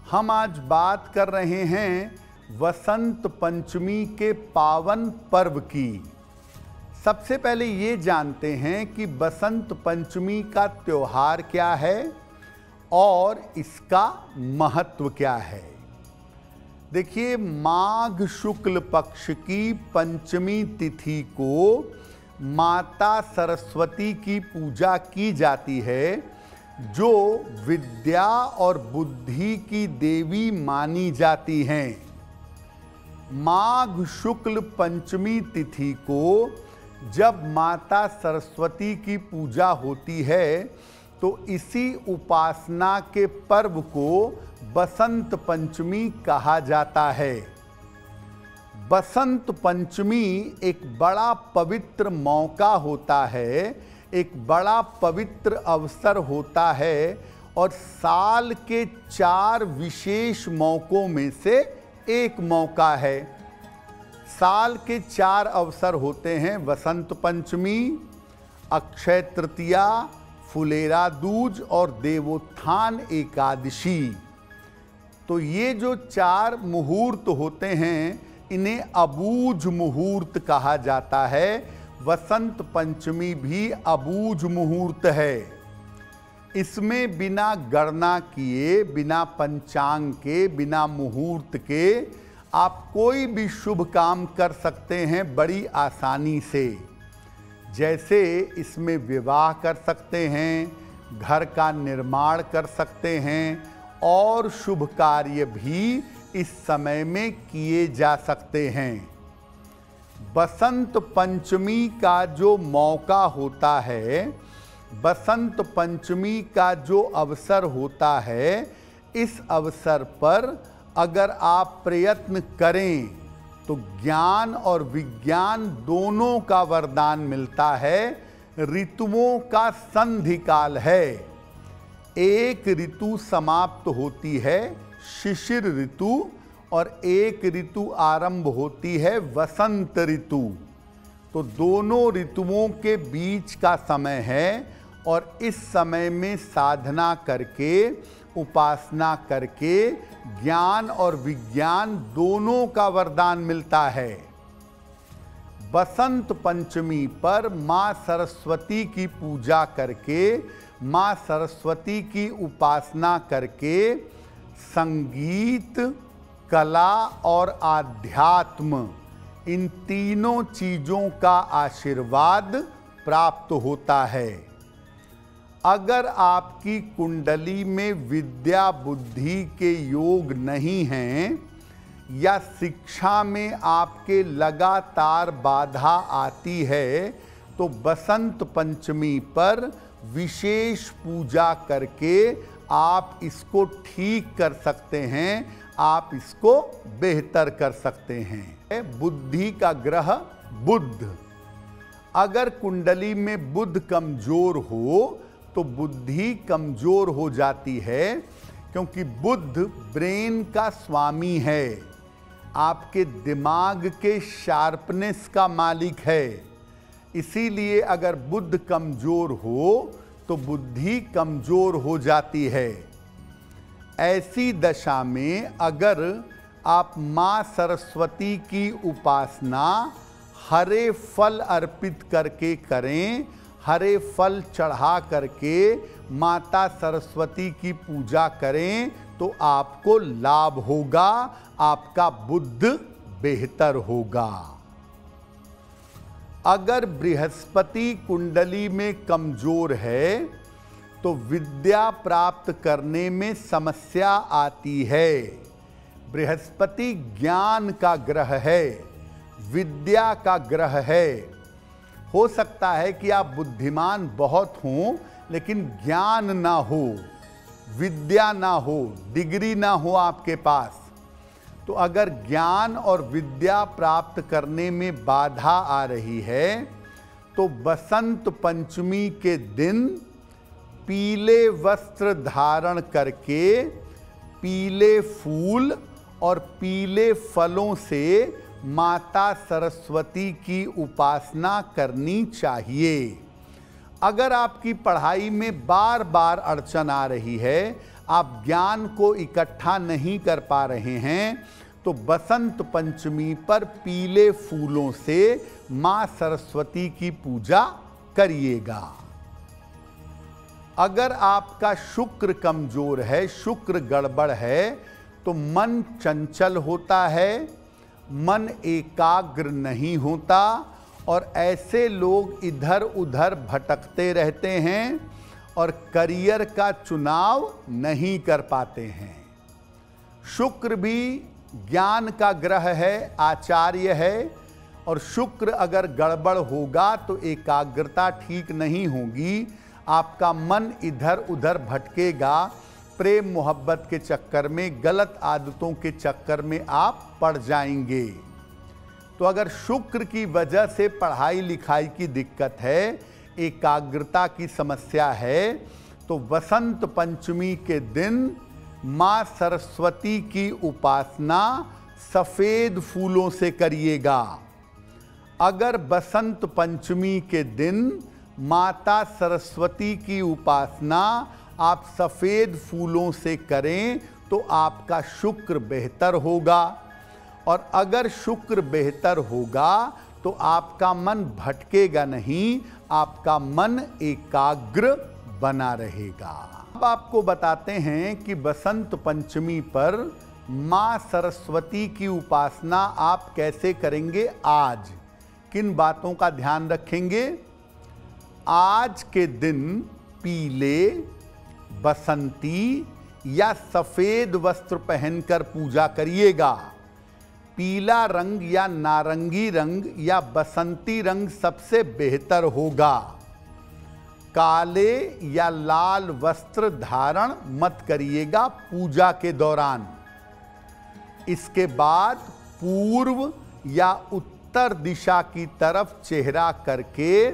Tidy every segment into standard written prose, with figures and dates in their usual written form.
हम आज बात कर रहे हैं वसंत पंचमी के पावन पर्व की। सबसे पहले ये जानते हैं कि बसंत पंचमी का त्योहार क्या है और इसका महत्व क्या है। देखिए, माघ शुक्ल पक्ष की पंचमी तिथि को माता सरस्वती की पूजा की जाती है, जो विद्या और बुद्धि की देवी मानी जाती हैं। माघ शुक्ल पंचमी तिथि को जब माता सरस्वती की पूजा होती है तो इसी उपासना के पर्व को बसंत पंचमी कहा जाता है। बसंत पंचमी एक बड़ा पवित्र मौका होता है, एक बड़ा पवित्र अवसर होता है और साल के 4 विशेष मौकों में से एक मौका है। साल के 4 अवसर होते हैं: वसंत पंचमी, अक्षय तृतीया, फुलेरा दूज और देवोत्थान एकादशी। तो ये जो 4 मुहूर्त होते हैं, इन्हें अबूझ मुहूर्त कहा जाता है। वसंत पंचमी भी अबूझ मुहूर्त है। इसमें बिना गणना किए, बिना पंचांग के, बिना मुहूर्त के आप कोई भी शुभ काम कर सकते हैं बड़ी आसानी से। जैसे इसमें विवाह कर सकते हैं, घर का निर्माण कर सकते हैं और शुभ कार्य भी इस समय में किए जा सकते हैं। बसंत पंचमी का जो मौका होता है, बसंत पंचमी का जो अवसर होता है, इस अवसर पर अगर आप प्रयत्न करें तो ज्ञान और विज्ञान दोनों का वरदान मिलता है। ऋतुओं का संधिकाल है। एक ऋतु समाप्त होती है, शिशिर ऋतु, और एक ऋतु आरंभ होती है, वसंत ऋतु। तो दोनों ऋतुओं के बीच का समय है और इस समय में साधना करके, उपासना करके ज्ञान और विज्ञान दोनों का वरदान मिलता है। बसंत पंचमी पर माँ सरस्वती की पूजा करके, माँ सरस्वती की उपासना करके संगीत, कला और आध्यात्म, इन तीनों चीज़ों का आशीर्वाद प्राप्त होता है। अगर आपकी कुंडली में विद्या बुद्धि के योग नहीं हैं या शिक्षा में आपके लगातार बाधा आती है, तो बसंत पंचमी पर विशेष पूजा करके आप इसको ठीक कर सकते हैं, आप इसको बेहतर कर सकते हैं। बुद्धि का ग्रह बुध, अगर कुंडली में बुध कमजोर हो तो बुद्धि कमजोर हो जाती है, क्योंकि बुध ब्रेन का स्वामी है, आपके दिमाग के शार्पनेस का मालिक है। इसीलिए अगर बुध कमजोर हो तो बुद्धि कमजोर हो जाती है। ऐसी दशा में अगर आप माँ सरस्वती की उपासना हरे फल अर्पित करके करें, हरे फल चढ़ा करके माता सरस्वती की पूजा करें, तो आपको लाभ होगा, आपका बुद्धि बेहतर होगा। अगर बृहस्पति कुंडली में कमजोर है तो विद्या प्राप्त करने में समस्या आती है। बृहस्पति ज्ञान का ग्रह है, विद्या का ग्रह है। हो सकता है कि आप बुद्धिमान बहुत हों लेकिन ज्ञान ना हो, विद्या ना हो, डिग्री ना हो आपके पास। तो अगर ज्ञान और विद्या प्राप्त करने में बाधा आ रही है तो बसंत पंचमी के दिन पीले वस्त्र धारण करके, पीले फूल और पीले फलों से माता सरस्वती की उपासना करनी चाहिए। अगर आपकी पढ़ाई में बार बार अड़चन आ रही है, आप ज्ञान को इकट्ठा नहीं कर पा रहे हैं, तो बसंत पंचमी पर पीले फूलों से मां सरस्वती की पूजा करिएगा। अगर आपका शुक्र कमजोर है, शुक्र गड़बड़ है, तो मन चंचल होता है, मन एकाग्र नहीं होता और ऐसे लोग इधर उधर भटकते रहते हैं और करियर का चुनाव नहीं कर पाते हैं। शुक्र भी ज्ञान का ग्रह है, आचार्य है, और शुक्र अगर गड़बड़ होगा तो एकाग्रता ठीक नहीं होगी, आपका मन इधर उधर भटकेगा, प्रेम मोहब्बत के चक्कर में, गलत आदतों के चक्कर में आप पड़ जाएंगे। तो अगर शुक्र की वजह से पढ़ाई लिखाई की दिक्कत है, एकाग्रता की समस्या है, तो वसंत पंचमी के दिन मां सरस्वती की उपासना सफेद फूलों से करिएगा। अगर बसंत पंचमी के दिन माता सरस्वती की उपासना आप सफेद फूलों से करें तो आपका शुक्र बेहतर होगा, और अगर शुक्र बेहतर होगा तो आपका मन भटकेगा नहीं, आपका मन एकाग्र बना रहेगा। अब आपको बताते हैं कि बसंत पंचमी पर मां सरस्वती की उपासना आप कैसे करेंगे। आज किन बातों का ध्यान रखेंगे। आज के दिन पीले, बसंती या सफेद वस्त्र पहनकर पूजा करिएगा। पीला रंग या नारंगी रंग या बसंती रंग सबसे बेहतर होगा। काले या लाल वस्त्र धारण मत करिएगा पूजा के दौरान। इसके बाद पूर्व या उत्तर दिशा की तरफ चेहरा करके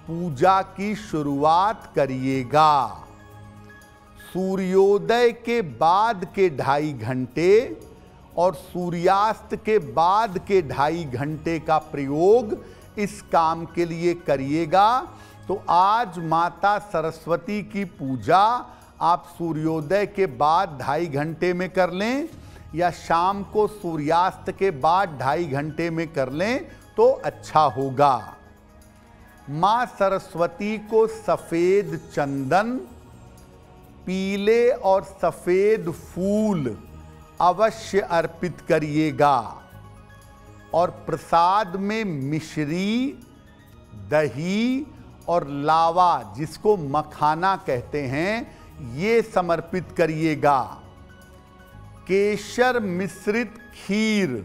पूजा की शुरुआत करिएगा। सूर्योदय के बाद के 2.5 घंटे और सूर्यास्त के बाद के 2.5 घंटे का प्रयोग इस काम के लिए करिएगा। तो आज माता सरस्वती की पूजा आप सूर्योदय के बाद 2.5 घंटे में कर लें या शाम को सूर्यास्त के बाद 2.5 घंटे में कर लें तो अच्छा होगा। मां सरस्वती को सफेद चंदन, पीले और सफेद फूल अवश्य अर्पित करिएगा, और प्रसाद में मिश्री, दही और लावा, जिसको मखाना कहते हैं, ये समर्पित करिएगा। केसर मिश्रित खीर,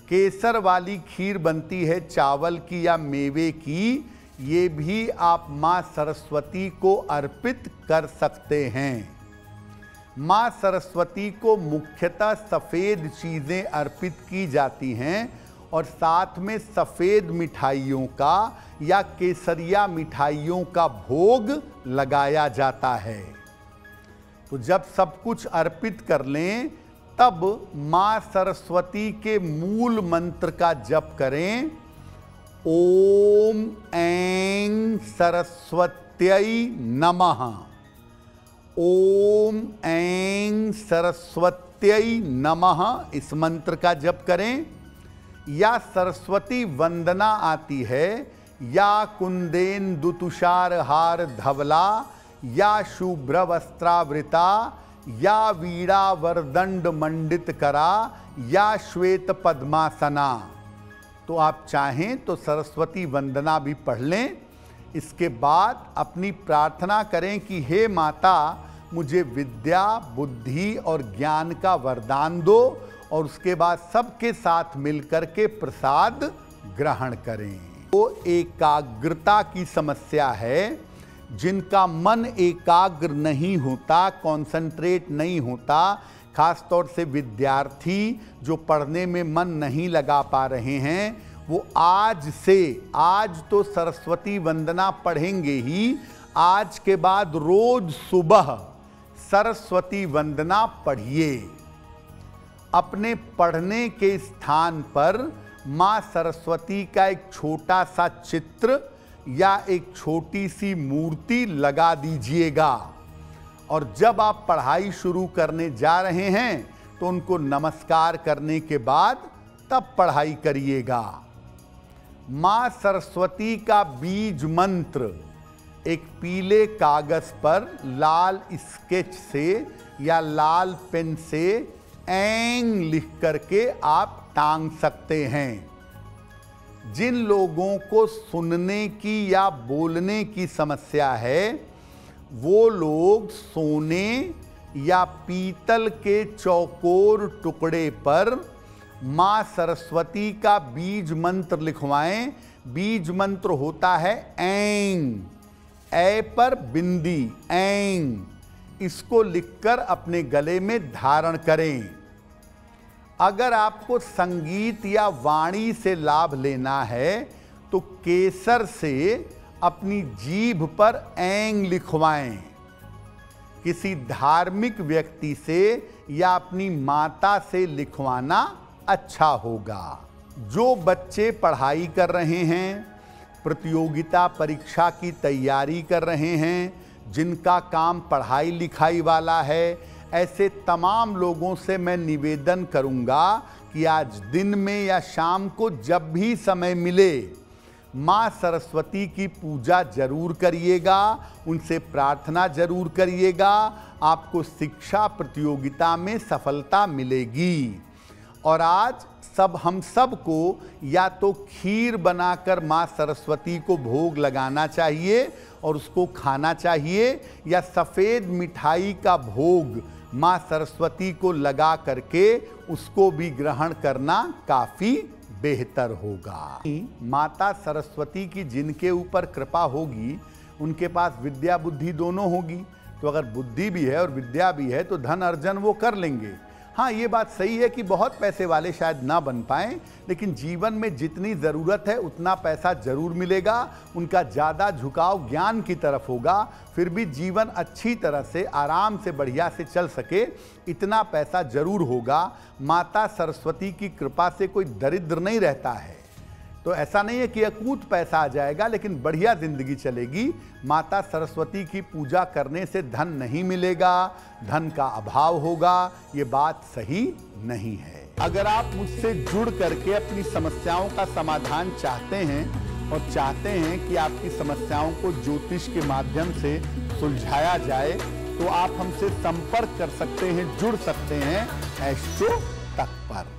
केसर वाली खीर बनती है चावल की या मेवे की, ये भी आप मां सरस्वती को अर्पित कर सकते हैं। मां सरस्वती को मुख्यतः सफ़ेद चीज़ें अर्पित की जाती हैं और साथ में सफ़ेद मिठाइयों का या केसरिया मिठाइयों का भोग लगाया जाता है। तो जब सब कुछ अर्पित कर लें तब मां सरस्वती के मूल मंत्र का जप करें। ओम ऐं सरस्वत्यै नमः। ओम ऐं सरस्वत्यै नमः इस मंत्र का जप करें। या सरस्वती वंदना आती है, या कुंदेन्दु तुषार हार धवला, या शुभ्र वस्त्रावृता, या वीणा वरदंड मंडित करा, या श्वेत पद्मासना। तो आप चाहें तो सरस्वती वंदना भी पढ़ लें। इसके बाद अपनी प्रार्थना करें कि हे माता, मुझे विद्या, बुद्धि और ज्ञान का वरदान दो, और उसके बाद सबके साथ मिलकर के प्रसाद ग्रहण करें। तो एकाग्रता की समस्या है, जिनका मन एकाग्र नहीं होता, कंसंट्रेट नहीं होता, खास तौर से विद्यार्थी जो पढ़ने में मन नहीं लगा पा रहे हैं, वो आज से, आज तो सरस्वती वंदना पढ़ेंगे ही, आज के बाद रोज सुबह सरस्वती वंदना पढ़िए। अपने पढ़ने के स्थान पर मां सरस्वती का एक छोटा सा चित्र या एक छोटी सी मूर्ति लगा दीजिएगा, और जब आप पढ़ाई शुरू करने जा रहे हैं तो उनको नमस्कार करने के बाद तब पढ़ाई करिएगा। मां सरस्वती का बीज मंत्र एक पीले कागज पर लाल स्केच से या लाल पेन से ऐंग लिख करके आप टांग सकते हैं। जिन लोगों को सुनने की या बोलने की समस्या है वो लोग सोने या पीतल के चौकोर टुकड़े पर मां सरस्वती का बीज मंत्र लिखवाएं। बीज मंत्र होता है ऐंग, ऐ पर बिंदी, ऐंग। इसको लिखकर अपने गले में धारण करें। अगर आपको संगीत या वाणी से लाभ लेना है तो केसर से अपनी जीभ पर ऐंग लिखवाएं। किसी धार्मिक व्यक्ति से या अपनी माता से लिखवाना अच्छा होगा। जो बच्चे पढ़ाई कर रहे हैं, प्रतियोगिता परीक्षा की तैयारी कर रहे हैं, जिनका काम पढ़ाई लिखाई वाला है, ऐसे तमाम लोगों से मैं निवेदन करूंगा कि आज दिन में या शाम को जब भी समय मिले मां सरस्वती की पूजा जरूर करिएगा, उनसे प्रार्थना जरूर करिएगा। आपको शिक्षा प्रतियोगिता में सफलता मिलेगी। और आज हम सबको या तो खीर बनाकर मां सरस्वती को भोग लगाना चाहिए और उसको खाना चाहिए, या सफ़ेद मिठाई का भोग मां सरस्वती को लगा करके उसको भी ग्रहण करना काफ़ी बेहतर होगा। माता सरस्वती की जिनके ऊपर कृपा होगी उनके पास विद्या बुद्धि दोनों होगी। तो अगर बुद्धि भी है और विद्या भी है तो धन अर्जन वो कर लेंगे। हाँ, ये बात सही है कि बहुत पैसे वाले शायद ना बन पाएं, लेकिन जीवन में जितनी ज़रूरत है उतना पैसा जरूर मिलेगा। उनका ज़्यादा झुकाव ज्ञान की तरफ होगा, फिर भी जीवन अच्छी तरह से आराम से बढ़िया से चल सके इतना पैसा जरूर होगा। माता सरस्वती की कृपा से कोई दरिद्र नहीं रहता है। तो ऐसा नहीं है कि अकूत पैसा आ जाएगा, लेकिन बढ़िया ज़िंदगी चलेगी। माता सरस्वती की पूजा करने से धन नहीं मिलेगा, धन का अभाव होगा, ये बात सही नहीं है। अगर आप मुझसे जुड़ करके अपनी समस्याओं का समाधान चाहते हैं और चाहते हैं कि आपकी समस्याओं को ज्योतिष के माध्यम से सुलझाया जाए, तो आप हमसे संपर्क कर सकते हैं, जुड़ सकते हैं एस्ट्रो तक पर।